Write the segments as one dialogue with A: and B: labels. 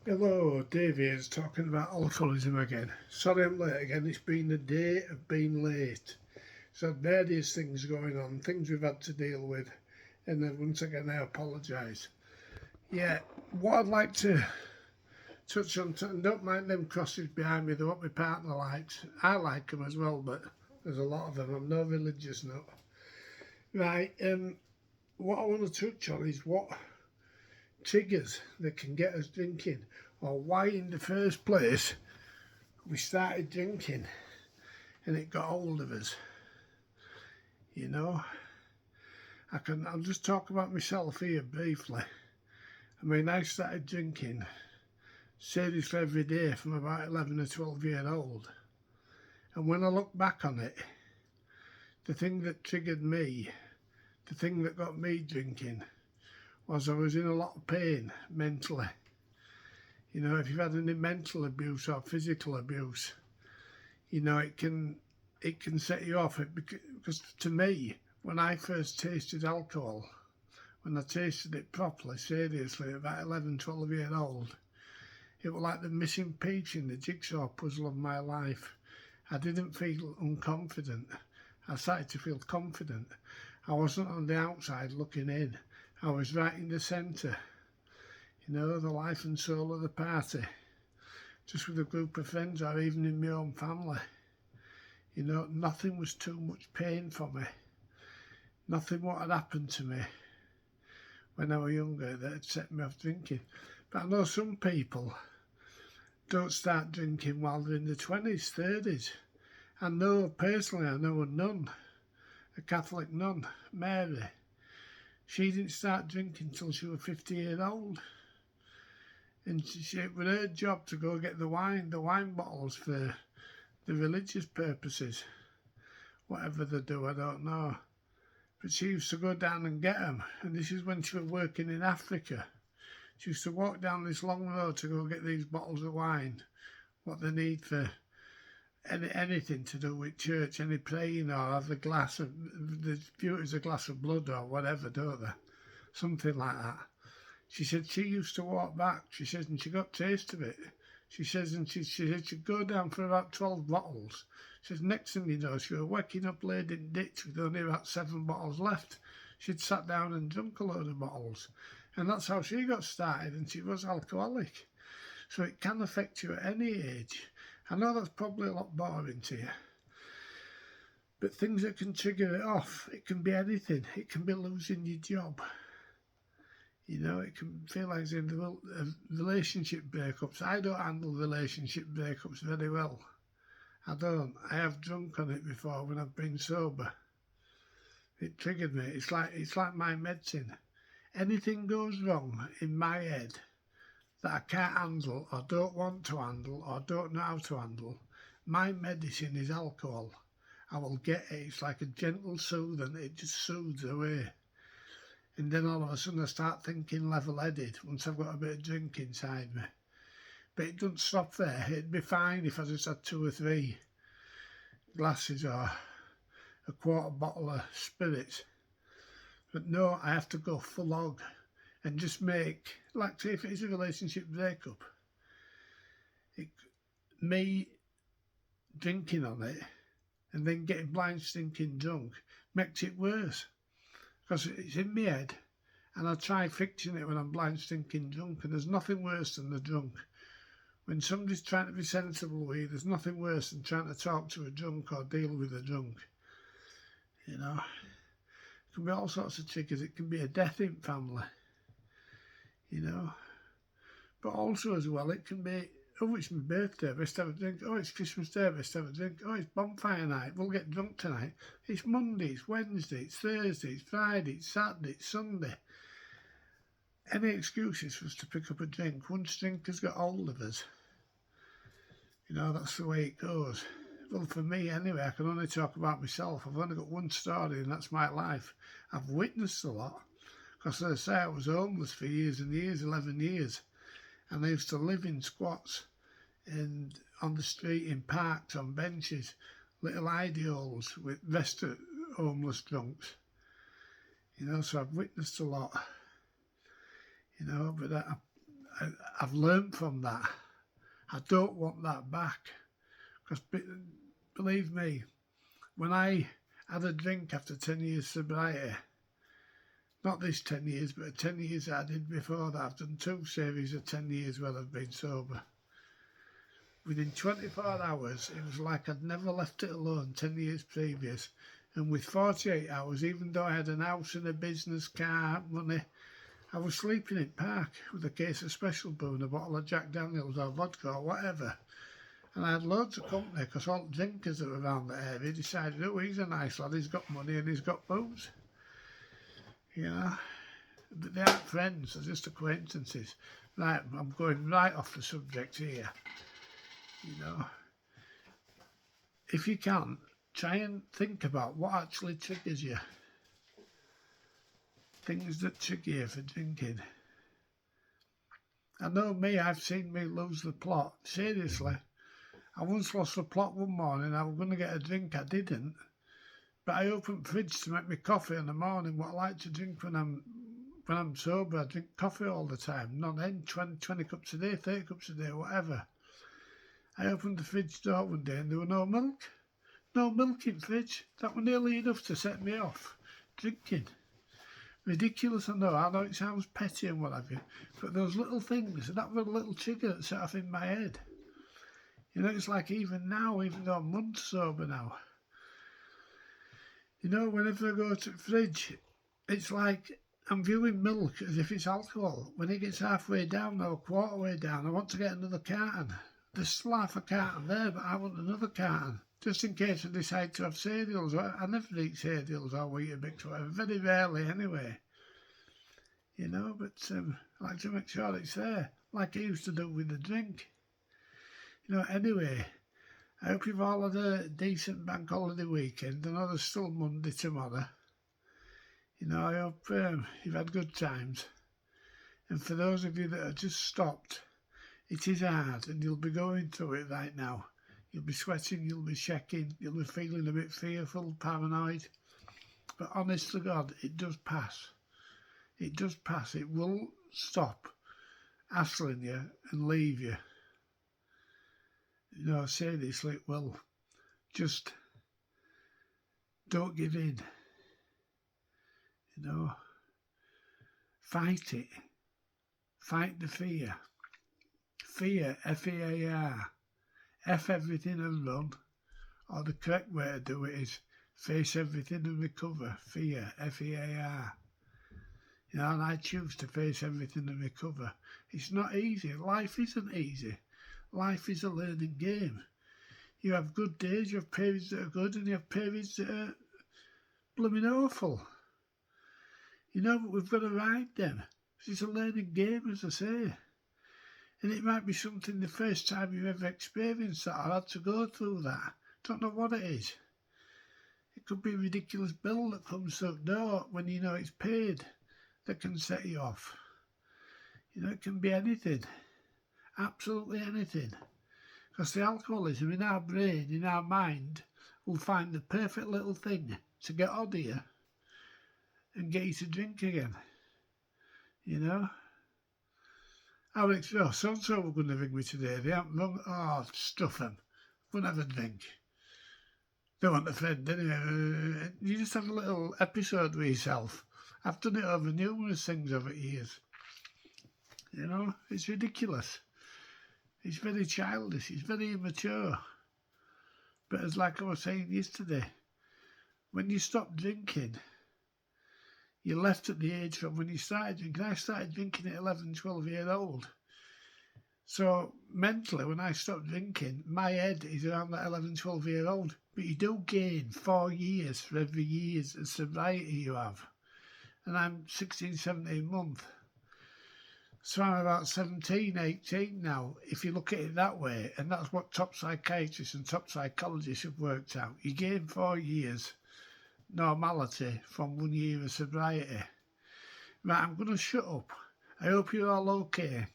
A: Hello, Dave here is talking about alcoholism again. Sorry I'm late again, it's been a day of being late. So various things going on, things we've had to deal with, and then once again I apologise. Yeah, what I'd like to touch on, and don't mind them crosses behind me, they're what my partner likes. I like them as well, but there's a lot of them, I'm no religious nut. Right, what I want to touch on is what triggers that can get us drinking, or why in the first place we started drinking and it got hold of us. You know, I'll just talk about myself here briefly. I mean, I started drinking seriously every day from about 11 or 12 years old. And when I look back on it, the thing that triggered me, the thing that got me drinking, was I was in a lot of pain mentally. You know, if you've had any mental abuse or physical abuse, you know, it can set you off. Because to me, when I first tasted alcohol, when I tasted it properly, seriously, about 11, 12 years old, it was like the missing piece in the jigsaw puzzle of my life. I didn't feel unconfident. I started to feel confident. I wasn't on the outside looking in. I was right in the centre, you know, the life and soul of the party, just with a group of friends or even in my own family. You know, nothing was too much pain for me. Nothing what had happened to me when I was younger that had set me off drinking. But I know some people don't start drinking while they're in their 20s, 30s. I know a nun, a Catholic nun, Mary. She didn't start drinking until she was 50 years old. And it was her job to go get the wine bottles for the religious purposes. Whatever they do, I don't know. But she used to go down and get them. And this is when she was working in Africa. She used to walk down this long road to go get these bottles of wine, what they need for anything to do with church, any praying, or have a glass of, the view it as a glass of blood or whatever, don't they? Something like that. She said she used to walk back, she says, and she got taste of it. She says, and she said she'd go down for about 12 bottles. She says, next thing you know, she was waking up laid in ditch with only about 7 bottles left. She'd sat down and drunk a load of bottles. And that's how she got started, and she was alcoholic. So it can affect you at any age. I know that's probably a lot boring to you, but things that can trigger it off, it can be anything. It can be losing your job. You know, it can feel like in the relationship breakups. I don't handle relationship breakups very well. I don't. I have drunk on it before when I've been sober. It triggered me. It's like my medicine. Anything goes wrong in my head that I can't handle or don't want to handle or don't know how to handle, my medicine is alcohol. I will get it. It's like a gentle soothing. It just soothes away. And then all of a sudden I start thinking level-headed once I've got a bit of drink inside me. But it doesn't stop there. It'd be fine if I just had 2 or 3 glasses or a quarter bottle of spirits. But no, I have to go full hog and just make, like say if it is a relationship breakup, me drinking on it and then getting blind stinking drunk makes it worse. Because it's in my head and I try fixing it when I'm blind stinking drunk, and there's nothing worse than the drunk. When somebody's trying to be sensible with you, there's nothing worse than trying to talk to a drunk or deal with a drunk. You know, it can be all sorts of triggers. It can be a death in family, you know. But also as well, it can be, oh, it's my birthday, best have a drink. Oh, it's Christmas Day, best have a drink. Oh, it's bonfire night, we'll get drunk tonight. It's Monday, it's Wednesday, it's Thursday, it's Friday, it's Saturday, it's Sunday. Any excuses for us to pick up a drink. Once drink has got hold of us, you know, that's the way it goes. Well, for me anyway, I can only talk about myself. I've only got one story and that's my life. I've witnessed a lot. Because as I say, I was homeless for years and years, 11 years. And I used to live in squats and on the street, in parks, on benches, little hidey holes with rest of homeless drunks. You know, so I've witnessed a lot. You know, but I've learned from that. I don't want that back. Because believe me, when I had a drink after 10 years sobriety, not this 10 years, but 10 years that I did before that, I've done 2 series of 10 years where I've been sober. Within 24 hours, it was like I'd never left it alone 10 years previous. And with 48 hours, even though I had an house and a business, car, money, I was sleeping in park with a case of Special Brew and a bottle of Jack Daniels or vodka or whatever. And I had loads of company because all the drinkers that were around the area decided, oh, he's a nice lad, he's got money and he's got booze. You know, but they aren't friends, they're just acquaintances. Right, I'm going right off the subject here. You know, if you can, try and think about what actually triggers you. Things that trigger you for drinking. I know me, I've seen me lose the plot. Seriously. I once lost the plot one morning. I was going to get a drink. I didn't. But I opened the fridge to make me coffee in the morning. What I like to drink when I'm sober, I drink coffee all the time. Not then 20 cups a day, 30 cups a day, whatever. I opened the fridge door one day and there was no milk. No milk in the fridge. That was nearly enough to set me off drinking. Ridiculous, I know it sounds petty and what have you, but those little things, that was a little trigger that set off in my head. You know, it's like even now, even though I'm months sober now, you know, whenever I go to the fridge, it's like I'm viewing milk as if it's alcohol. When it gets halfway down or a quarter way down, I want to get another carton. There's still half a carton there, but I want another carton. Just in case I decide to have cereals. I never eat cereals or Weetabix or whatever, very rarely anyway. You know, but I like to make sure it's there, like I used to do with the drink. You know, anyway, I hope you've all had a decent bank holiday weekend. I know there's still Monday tomorrow. You know, I hope you've had good times. And for those of you that have just stopped, it is hard and you'll be going through it right now. You'll be sweating, you'll be shaking, you'll be feeling a bit fearful, paranoid. But honest to God, it does pass. It does pass. It will stop hassling you and leave you. You know, seriously, it will. Just don't give in. You know, fight it. Fight the fear. Fear, F-E-A-R. F everything and run. Or the correct way to do it is face everything and recover. Fear, F-E-A-R. You know, and I choose to face everything and recover. It's not easy. Life isn't easy. Life is a learning game. You have good days, you have periods that are good, and you have periods that are blooming awful. You know, but we've got to ride them. It's a learning game, as I say. And it might be something the first time you've ever experienced that or had to go through that. Don't know what it is. It could be a ridiculous bill that comes through the door when you know it's paid that can set you off. You know, it can be anything. Absolutely anything. Because the alcoholism in our brain, in our mind, will find the perfect little thing to get on of you and get you to drink again. You know? I would expect, oh, so-and-so were going to ring me today. They haven't rung. Oh, stuff them. Wouldn't have a drink. They want a friend anyway. You just have a little episode with yourself. I've done it over numerous things over years. You know, it's ridiculous. It's very childish. It's very immature. But as like I was saying yesterday, when you stop drinking, you're left at the age from when you started drinking. I started drinking at 11, 12 years old. So mentally, when I stopped drinking, my head is around that 11, 12 year old. But you do gain 4 years for every year of sobriety you have. And I'm 16, 17 months. So I'm about 17, 18 now, if you look at it that way. And that's what top psychiatrists and top psychologists have worked out. You gain 4 years normality from 1 year of sobriety. Right, I'm going to shut up. I hope you're all okay.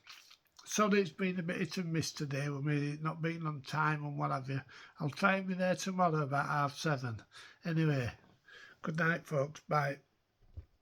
A: Sorry it's been a bit hit and miss today with me not being on time and what have you. I'll try and be there tomorrow about 7:30. Anyway, good night folks, bye.